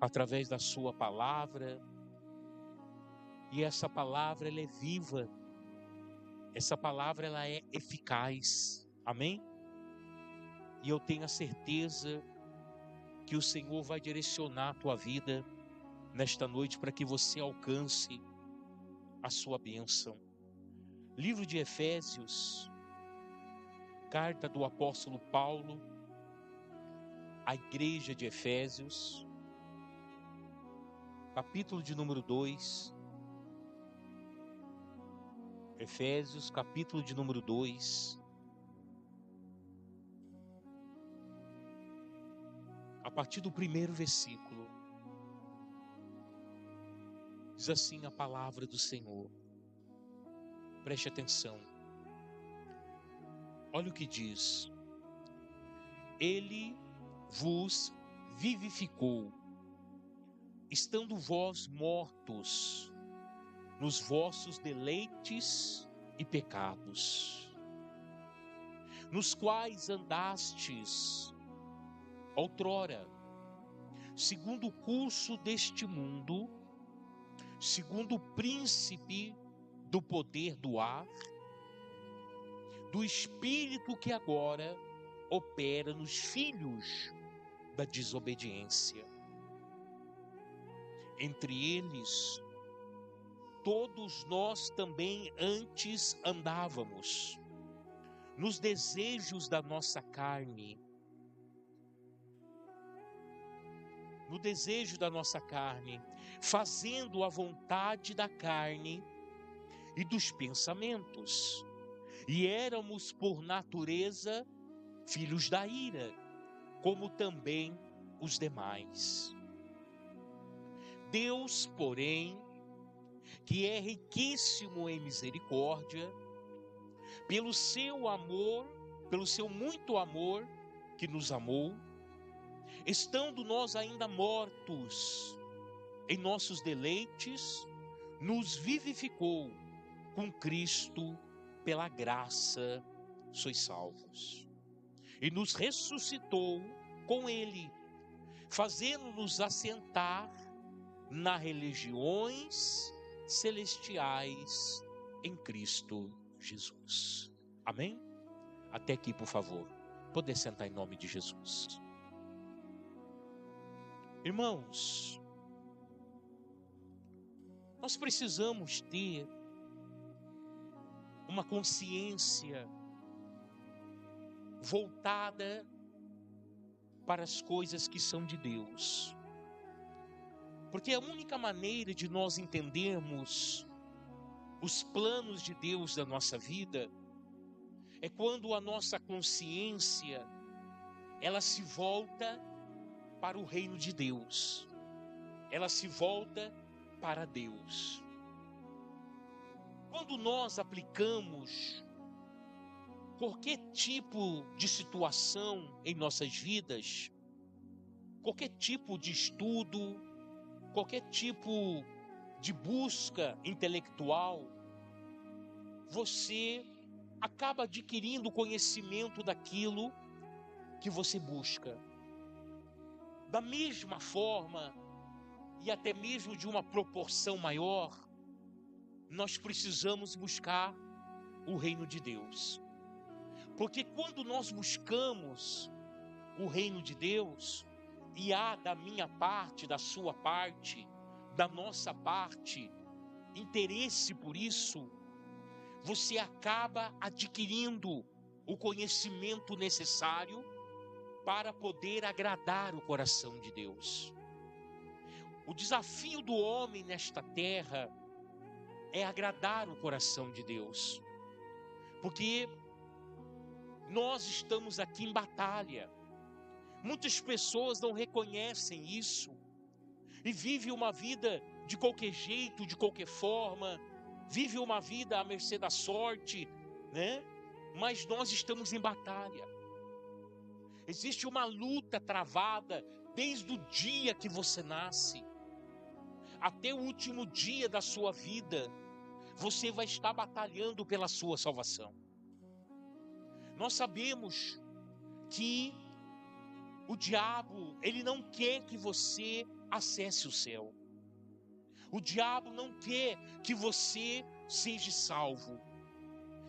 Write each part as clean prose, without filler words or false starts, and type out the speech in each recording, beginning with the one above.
através da sua palavra, e essa palavra ela é viva, essa palavra ela é eficaz, amém? E eu tenho a certeza que o Senhor vai direcionar a tua vida nesta noite para que você alcance a sua bênção. Livro de Efésios, carta do apóstolo Paulo à igreja de Efésios, capítulo de número 2, Efésios, capítulo de número 2, a partir do primeiro versículo, diz assim a palavra do Senhor. Preste atenção. Olha o que diz. Ele vos vivificou, estando vós mortos nos vossos deleites e pecados, nos quais andastes outrora, segundo o curso deste mundo, segundo o príncipe do poder do ar, do espírito que agora opera nos filhos da desobediência. Entre eles, todos nós também antes andávamos nos desejos da nossa carne, fazendo a vontade da carne e dos pensamentos, e éramos por natureza filhos da ira, como também os demais. Deus, porém, que é riquíssimo em misericórdia, pelo seu amor, pelo seu muito amor que nos amou, estando nós ainda mortos em nossos deleites, nos vivificou com Cristo, pela graça sois salvos, e nos ressuscitou com Ele, fazendo-nos assentar nas regiões celestiais em Cristo Jesus. Amém? Até aqui, por favor. Poder sentar em nome de Jesus. Irmãos, nós precisamos ter uma consciência voltada para as coisas que são de Deus. Porque a única maneira de nós entendermos os planos de Deus da nossa vida é quando a nossa consciência ela se volta para o reino de Deus. Ela se volta para Deus. Quando nós aplicamos qualquer tipo de situação em nossas vidas, qualquer tipo de estudo, qualquer tipo de busca intelectual, você acaba adquirindo conhecimento daquilo que você busca. Da mesma forma, e até mesmo de uma proporção maior, nós precisamos buscar o reino de Deus. Porque quando nós buscamos o reino de Deus, e há da minha parte, da sua parte, da nossa parte, interesse por isso, você acaba adquirindo o conhecimento necessário para poder agradar o coração de Deus. O desafio do homem nesta terra é agradar o coração de Deus, porque nós estamos aqui em batalha. Muitas pessoas não reconhecem isso e vivem uma vida de qualquer jeito, de qualquer forma, vivem uma vida à mercê da sorte, né? Mas nós estamos em batalha. Existe uma luta travada desde o dia que você nasce até o último dia da sua vida. Você vai estar batalhando pela sua salvação. Nós sabemos que O diabo, ele não quer que você acesse o céu. O diabo não quer que você seja salvo.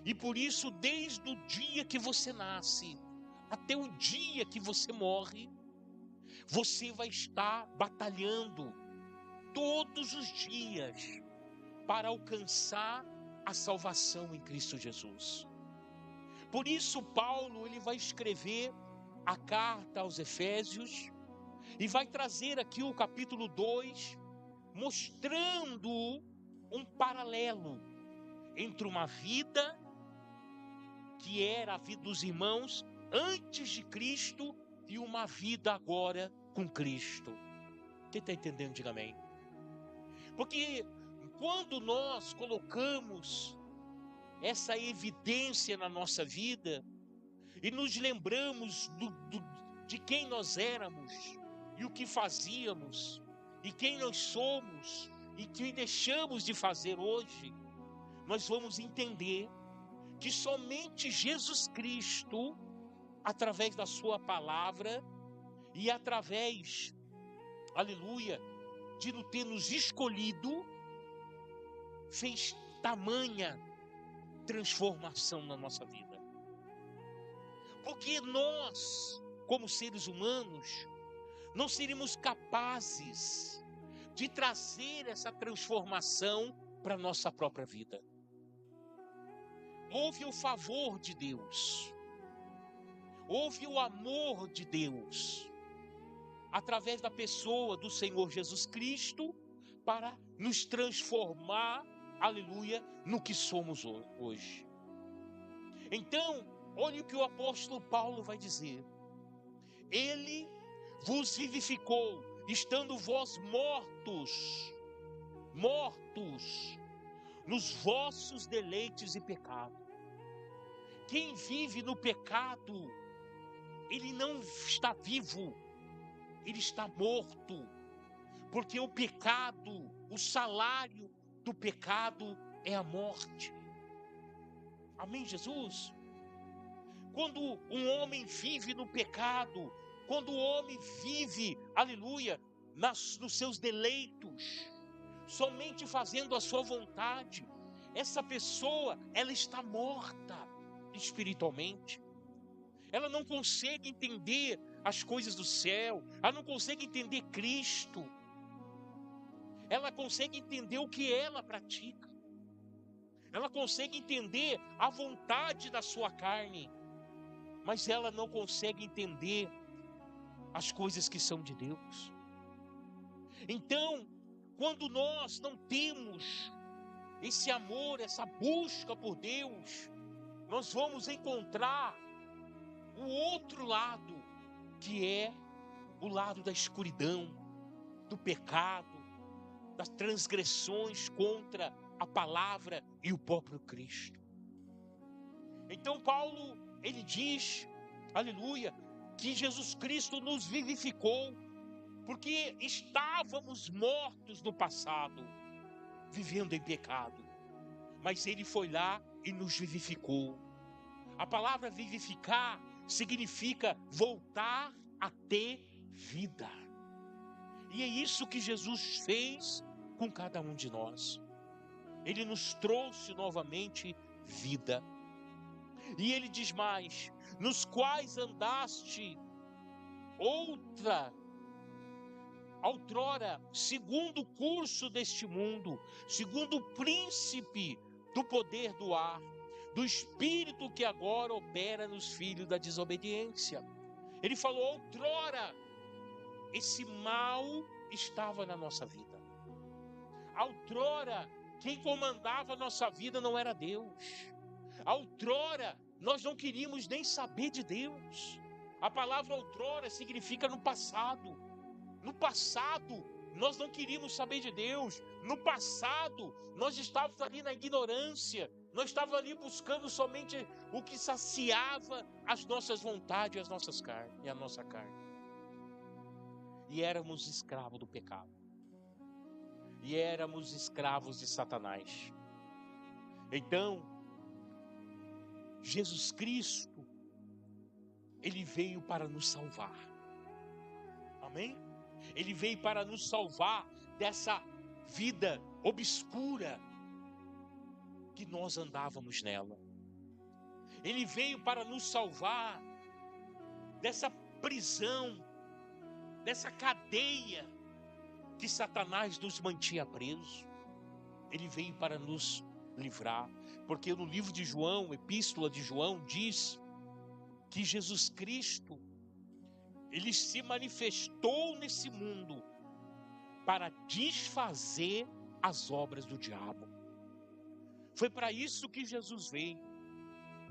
E por isso, desde o dia que você nasce, até o dia que você morre, você vai estar batalhando todos os dias para alcançar a salvação em Cristo Jesus. Por isso, Paulo, ele vai escrever a carta aos Efésios e vai trazer aqui o capítulo 2, mostrando um paralelo entre uma vida que era a vida dos irmãos antes de Cristo e uma vida agora com Cristo. Quem está entendendo, diga amém. Porque quando nós colocamos essa evidência na nossa vida e nos lembramos de quem nós éramos e o que fazíamos e quem nós somos e que deixamos de fazer hoje, nós vamos entender que somente Jesus Cristo, através da sua palavra e através, aleluia, de ter nos escolhido, fez tamanha transformação na nossa vida. Porque nós, como seres humanos, não seríamos capazes de trazer essa transformação para a nossa própria vida. Houve o favor de Deus, houve o amor de Deus, através da pessoa do Senhor Jesus Cristo, para nos transformar, aleluia, no que somos hoje. Então, olha o que o apóstolo Paulo vai dizer. Ele vos vivificou, estando vós mortos nos vossos deleites e pecado. Quem vive no pecado, ele não está vivo, ele está morto. Porque o pecado, o salário do pecado é a morte. Amém, Jesus? Quando um homem vive no pecado, quando o homem vive, aleluia, nos seus deleitos, somente fazendo a sua vontade, essa pessoa, ela está morta espiritualmente. Ela não consegue entender as coisas do céu, ela não consegue entender Cristo. Ela consegue entender o que ela pratica. Ela consegue entender a vontade da sua carne, mas ela não consegue entender as coisas que são de Deus. Então, quando nós não temos esse amor, essa busca por Deus, nós vamos encontrar o outro lado, que é o lado da escuridão, do pecado, das transgressões contra a palavra e o próprio Cristo. Então Paulo, ele diz, aleluia, que Jesus Cristo nos vivificou, porque estávamos mortos no passado, vivendo em pecado, mas ele foi lá e nos vivificou. A palavra vivificar significa voltar a ter vida. E é isso que Jesus fez com cada um de nós. Ele nos trouxe novamente vida. E ele diz mais: nos quais andaste outrora, segundo o curso deste mundo, segundo o príncipe do poder do ar, do espírito que agora opera nos filhos da desobediência. Ele falou: outrora, esse mal estava na nossa vida. Outrora, quem comandava a nossa vida não era Deus. Outrora, nós não queríamos nem saber de Deus. A palavra outrora significa no passado. No passado, nós não queríamos saber de Deus. No passado, nós estávamos ali na ignorância. Nós estávamos ali buscando somente o que saciava as nossas vontades, as nossas carnes e a nossa carne. E éramos escravos do pecado. E éramos escravos de Satanás. Então, Jesus Cristo, ele veio para nos salvar. Amém? Ele veio para nos salvar dessa vida obscura que nós andávamos nela. Ele veio para nos salvar dessa prisão, dessa cadeia que Satanás nos mantinha presos. Ele veio para nos livrar, porque no livro de João, Epístola de João, diz que Jesus Cristo, ele se manifestou nesse mundo para desfazer as obras do diabo. Foi para isso que Jesus veio,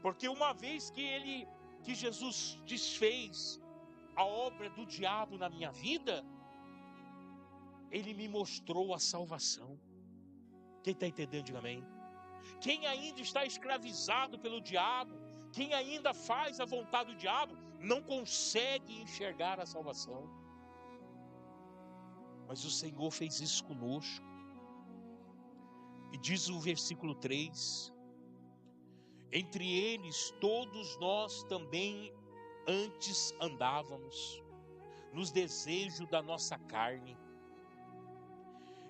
porque uma vez que Jesus desfez a obra do diabo na minha vida, ele me mostrou a salvação. Quem está entendendo, diga amém. Quem ainda está escravizado pelo diabo, quem ainda faz a vontade do diabo, não consegue enxergar a salvação. Mas o Senhor fez isso conosco. E diz o versículo 3: entre eles todos nós também antes andávamos, nos desejos da nossa carne,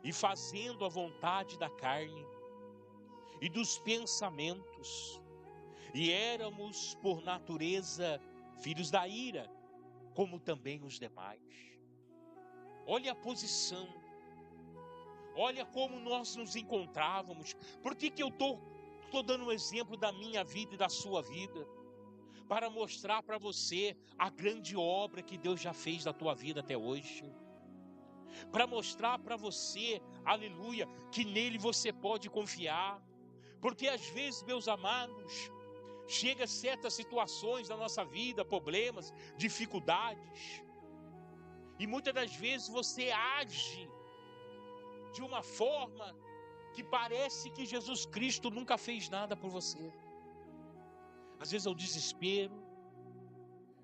e fazendo a vontade da carne e dos pensamentos, e éramos por natureza filhos da ira, como também os demais. Olha a posição, olha como nós nos encontrávamos. Por que eu estou dando um exemplo da minha vida e da sua vida? Para mostrar para você a grande obra que Deus já fez na tua vida até hoje. Para mostrar para você, aleluia, que nele você pode confiar. Porque às vezes, meus amados, chega certas situações na nossa vida, problemas, dificuldades, e muitas das vezes você age de uma forma que parece que Jesus Cristo nunca fez nada por você. Às vezes é o desespero,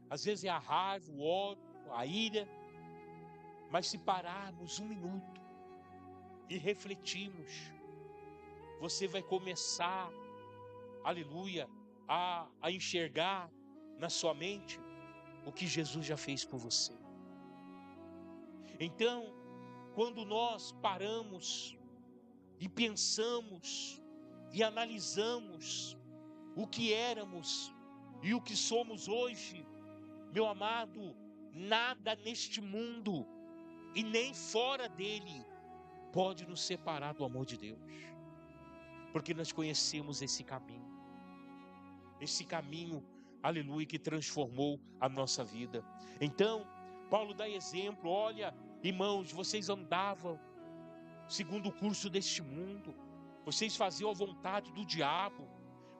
às vezes é a raiva, o ódio, a ira. Mas se pararmos um minuto e refletirmos, você vai começar, aleluia, a enxergar na sua mente o que Jesus já fez por você. Então, quando nós paramos e pensamos e analisamos o que éramos e o que somos hoje, meu amado, nada neste mundo e nem fora dele pode nos separar do amor de Deus, porque nós conhecemos esse caminho, aleluia, que transformou a nossa vida. Então, Paulo dá exemplo: olha, irmãos, vocês andavam segundo o curso deste mundo, vocês faziam a vontade do diabo,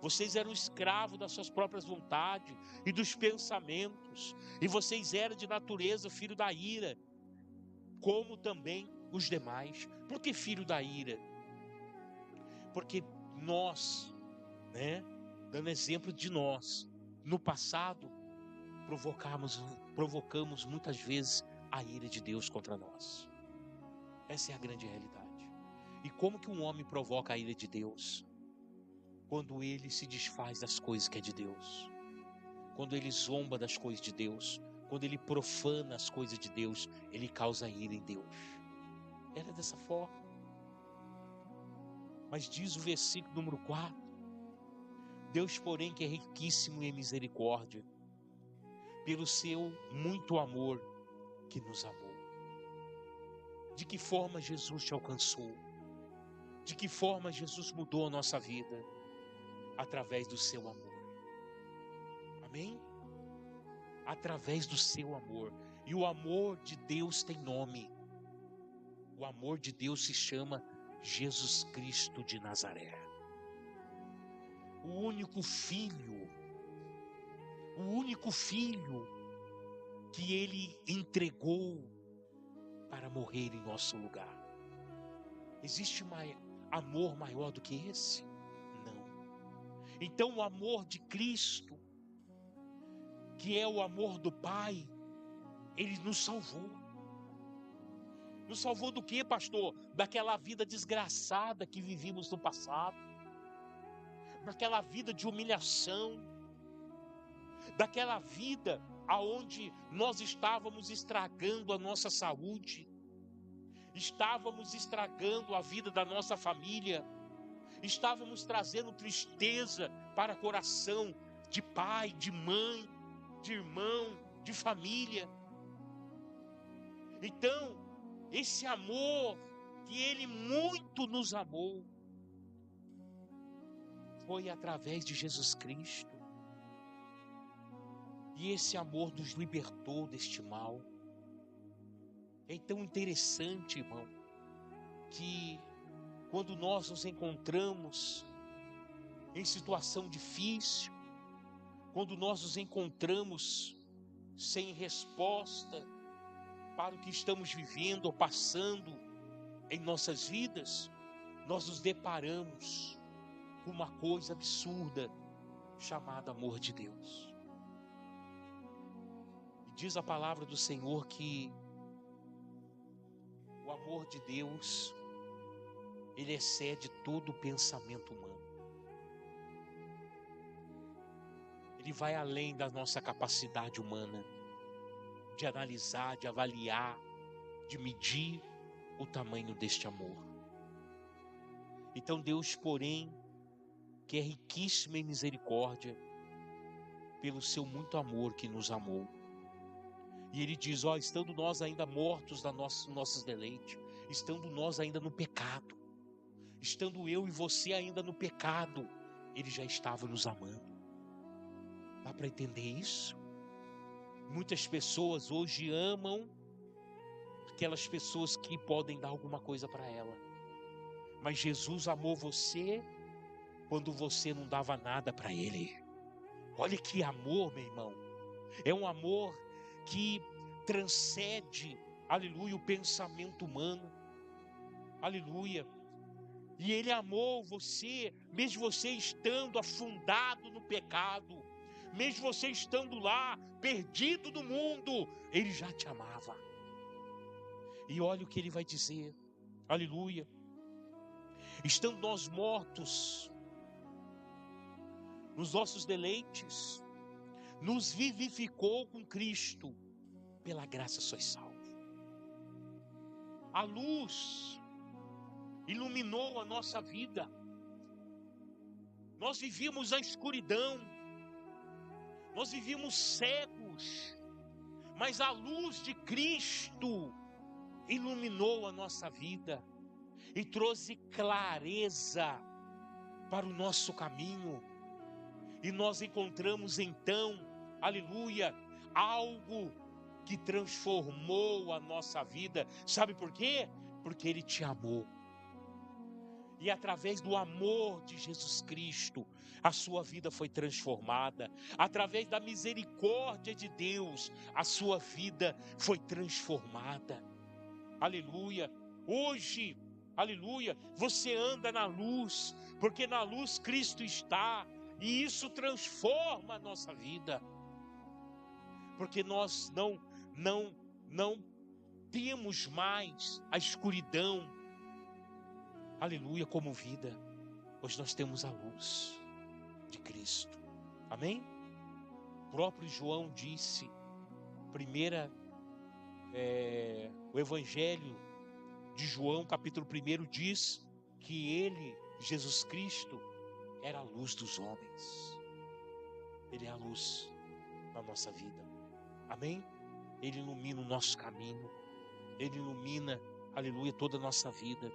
vocês eram escravos das suas próprias vontades e dos pensamentos, e vocês eram de natureza filho da ira, como também os demais. Por que filho da ira? Porque nós, dando exemplo de nós, no passado, provocamos muitas vezes a ira de Deus contra nós. Essa é a grande realidade. E como que um homem provoca a ira de Deus? Quando ele se desfaz das coisas que é de Deus, quando ele zomba das coisas de Deus, quando ele profana as coisas de Deus, ele causa ira em Deus. Era dessa forma. Mas diz o versículo número 4: Deus, porém, que é riquíssimo em misericórdia, pelo seu muito amor que nos amou. De que forma Jesus te alcançou? De que forma Jesus mudou a nossa vida? Através do seu amor. Amém? Através do seu amor. E o amor de Deus tem nome. O amor de Deus se chama Jesus Cristo de Nazaré. O único filho que ele entregou para morrer em nosso lugar. Existe amor maior do que esse? Não. Então o amor de Cristo, que é o amor do Pai, ele nos salvou. Nos salvou do que, pastor? Daquela vida desgraçada que vivíamos no passado, daquela vida de humilhação, daquela vida aonde nós estávamos estragando a nossa saúde, estávamos estragando a vida da nossa família, estávamos trazendo tristeza para o coração de pai, de mãe, de irmão, de família. Então, esse amor que Ele muito nos amou, foi através de Jesus Cristo. E esse amor nos libertou deste mal. É tão interessante, irmão, que quando nós nos encontramos em situação difícil, quando nós nos encontramos sem resposta para o que estamos vivendo ou passando em nossas vidas, nós nos deparamos com uma coisa absurda chamada amor de Deus. E diz a palavra do Senhor que o amor de Deus, ele excede todo o pensamento humano. Ele vai além da nossa capacidade humana de analisar, de avaliar, de medir o tamanho deste amor. Então Deus, porém, que é riquíssimo em misericórdia, pelo seu muito amor que nos amou. E Ele diz, estando nós ainda mortos nos nossos deleites, estando nós ainda no pecado, estando eu e você ainda no pecado, Ele já estava nos amando. Dá para entender isso? Muitas pessoas hoje amam aquelas pessoas que podem dar alguma coisa para ela. Mas Jesus amou você quando você não dava nada para Ele. Olha que amor, meu irmão. É um amor que transcende, aleluia, o pensamento humano. Aleluia. E Ele amou você, mesmo você estando afundado no pecado, mesmo você estando lá, perdido no mundo, Ele já te amava. E olha o que Ele vai dizer, aleluia. Estando nós mortos nos nossos deleites, nos vivificou com Cristo, pela graça sois salvos. A luz iluminou a nossa vida. Nós vivíamos na escuridão, nós vivíamos cegos, mas a luz de Cristo iluminou a nossa vida e trouxe clareza para o nosso caminho. E nós encontramos então, aleluia, algo que transformou a nossa vida. Sabe por quê? Porque Ele te amou. E através do amor de Jesus Cristo, a sua vida foi transformada. Através da misericórdia de Deus, a sua vida foi transformada. Aleluia. Hoje, aleluia, você anda na luz, porque na luz Cristo está. E isso transforma a nossa vida. Porque nós não temos mais a escuridão, aleluia, como vida. Hoje nós temos a luz de Cristo. Amém? O próprio João disse, o Evangelho de João, capítulo 1, diz que Ele, Jesus Cristo, era a luz dos homens. Ele é a luz da nossa vida. Amém? Ele ilumina o nosso caminho. Ele ilumina, aleluia, toda a nossa vida,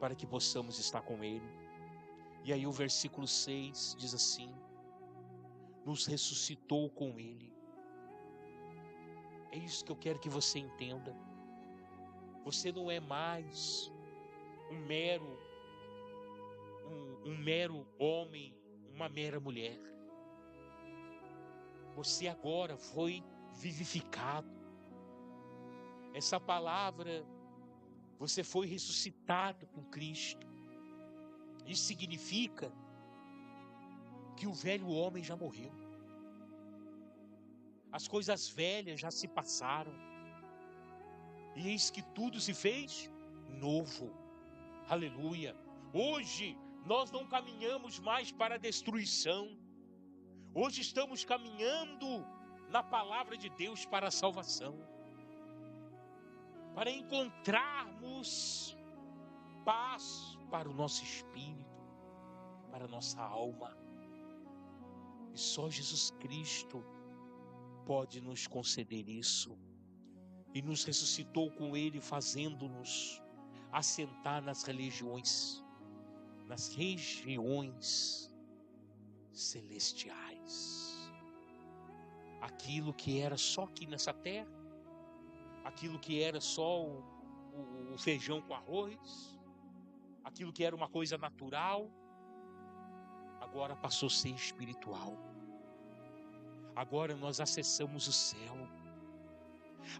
para que possamos estar com Ele. E aí o versículo 6 diz assim, nos ressuscitou com Ele. É isso que eu quero que você entenda. Você não é mais um mero homem, uma mera mulher. Você agora foi vivificado. Essa palavra, você foi ressuscitado com Cristo. Isso significa que o velho homem já morreu. As coisas velhas já se passaram. E eis que tudo se fez novo. Aleluia. Hoje nós não caminhamos mais para a destruição. Hoje estamos caminhando na palavra de Deus para a salvação, para encontrarmos paz para o nosso espírito, para a nossa alma. E só Jesus Cristo pode nos conceder isso. E nos ressuscitou com Ele, fazendo-nos assentar nas regiões celestiais. Aquilo que era só aqui nessa terra, aquilo que era só o feijão com arroz, aquilo que era uma coisa natural, agora passou a ser espiritual. Agora nós acessamos o céu.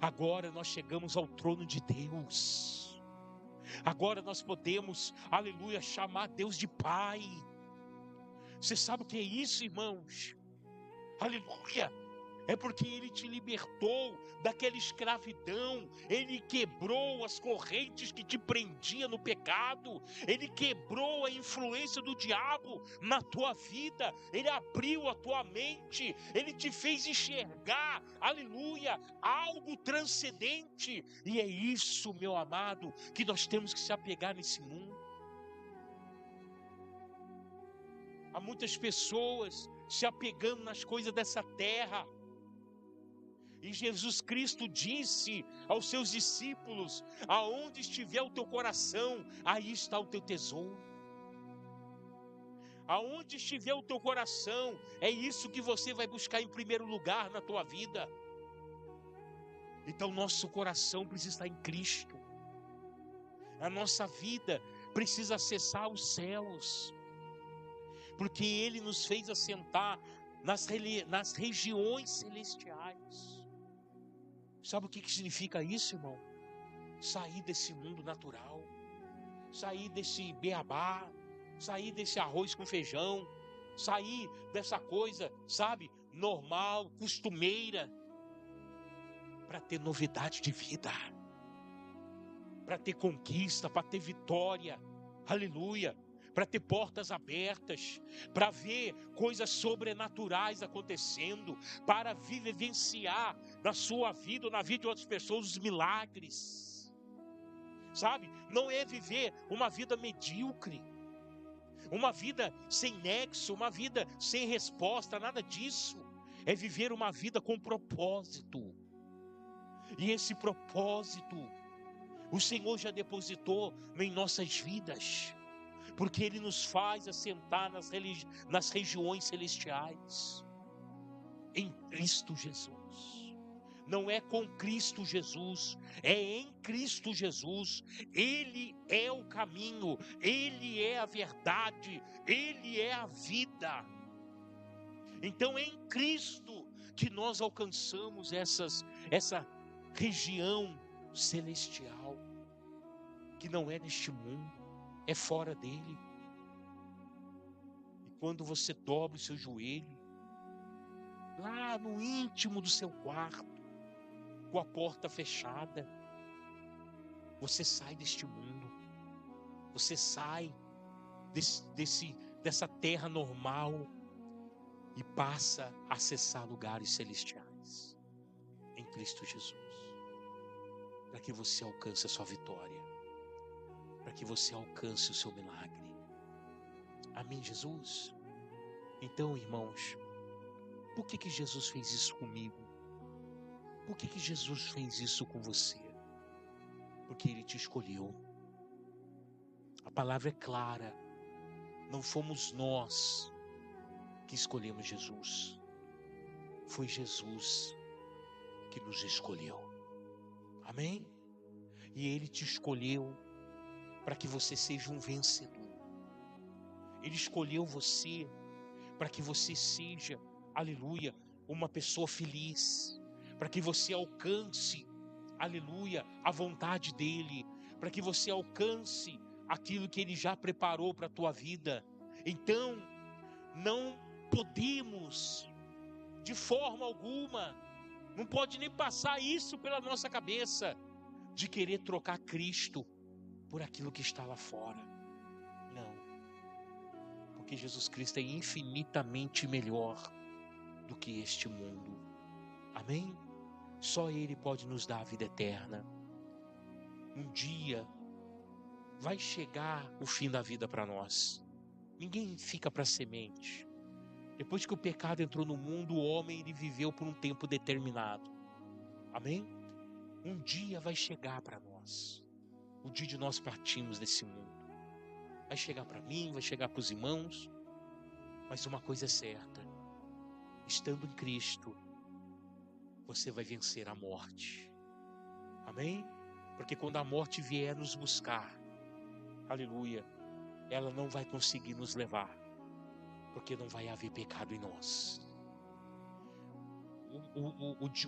Agora nós chegamos ao trono de Deus. Agora nós podemos, aleluia, chamar Deus de Pai. Você sabe o que é isso, irmãos? Aleluia! É porque Ele te libertou daquela escravidão. Ele quebrou as correntes que te prendiam no pecado. Ele quebrou a influência do diabo na tua vida. Ele abriu a tua mente. Ele te fez enxergar, aleluia, algo transcendente. E é isso, meu amado, que nós temos que se apegar nesse mundo. Há muitas pessoas se apegando nas coisas dessa terra. E Jesus Cristo disse aos seus discípulos: aonde estiver o teu coração, aí está o teu tesouro. Aonde estiver o teu coração, é isso que você vai buscar em primeiro lugar na tua vida. Então nosso coração precisa estar em Cristo. A nossa vida precisa acessar os céus, porque Ele nos fez assentar nas regiões celestiais. Sabe o que significa isso, irmão? Sair desse mundo natural, sair desse beabá, sair desse arroz com feijão, sair dessa coisa, sabe, normal, costumeira, para ter novidade de vida, para ter conquista, para ter vitória, aleluia, para ter portas abertas, para ver coisas sobrenaturais acontecendo, para vivenciar na sua vida ou na vida de outras pessoas os milagres, sabe? Não é viver uma vida medíocre, uma vida sem nexo, uma vida sem resposta, nada disso. É viver uma vida com propósito. E esse propósito o Senhor já depositou em nossas vidas, porque Ele nos faz assentar nas regiões celestiais, em Cristo Jesus. Não é com Cristo Jesus, é em Cristo Jesus. Ele é o caminho, Ele é a verdade, Ele é a vida. Então é em Cristo que nós alcançamos essa região celestial, que não é neste mundo, é fora dele. E quando você dobra o seu joelho, lá no íntimo do seu quarto, com a porta fechada, você sai deste mundo, você sai dessa terra normal e passa a acessar lugares celestiais em Cristo Jesus, para que você alcance a sua vitória, para que você alcance o seu milagre. Amém, Jesus? Então, irmãos, por que Jesus fez isso comigo? Por que Jesus fez isso com você? Porque Ele te escolheu. A palavra é clara. Não fomos nós que escolhemos Jesus. Foi Jesus que nos escolheu. Amém? E Ele te escolheu para que você seja um vencedor. Ele escolheu você para que você seja, aleluia, uma pessoa feliz, para que você alcance, aleluia, a vontade dEle, para que você alcance aquilo que Ele já preparou para a tua vida. Então, não podemos, de forma alguma, não pode nem passar isso pela nossa cabeça, de querer trocar Cristo por aquilo que está lá fora. Não, porque Jesus Cristo é infinitamente melhor do que este mundo. Amém? Só Ele pode nos dar a vida eterna. Um dia vai chegar o fim da vida para nós. Ninguém fica para semente. Depois que o pecado entrou no mundo, o homem ele viveu por um tempo determinado. Amém? Um dia vai chegar para nós. O dia de nós partirmos desse mundo. Vai chegar para mim, vai chegar para os irmãos. Mas uma coisa é certa. Estando em Cristo, você vai vencer a morte. Amém? Porque quando a morte vier nos buscar, aleluia, ela não vai conseguir nos levar, porque não vai haver pecado em nós.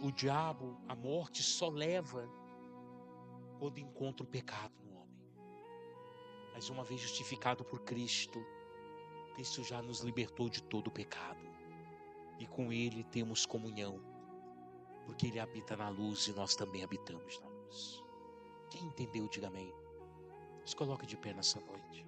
O diabo, a morte, só leva quando encontra o pecado no homem. Mas uma vez justificado por Cristo, Cristo já nos libertou de todo o pecado. E com Ele temos comunhão, porque Ele habita na luz e nós também habitamos na luz. Quem entendeu, diga amém. Se coloque de pé nessa noite.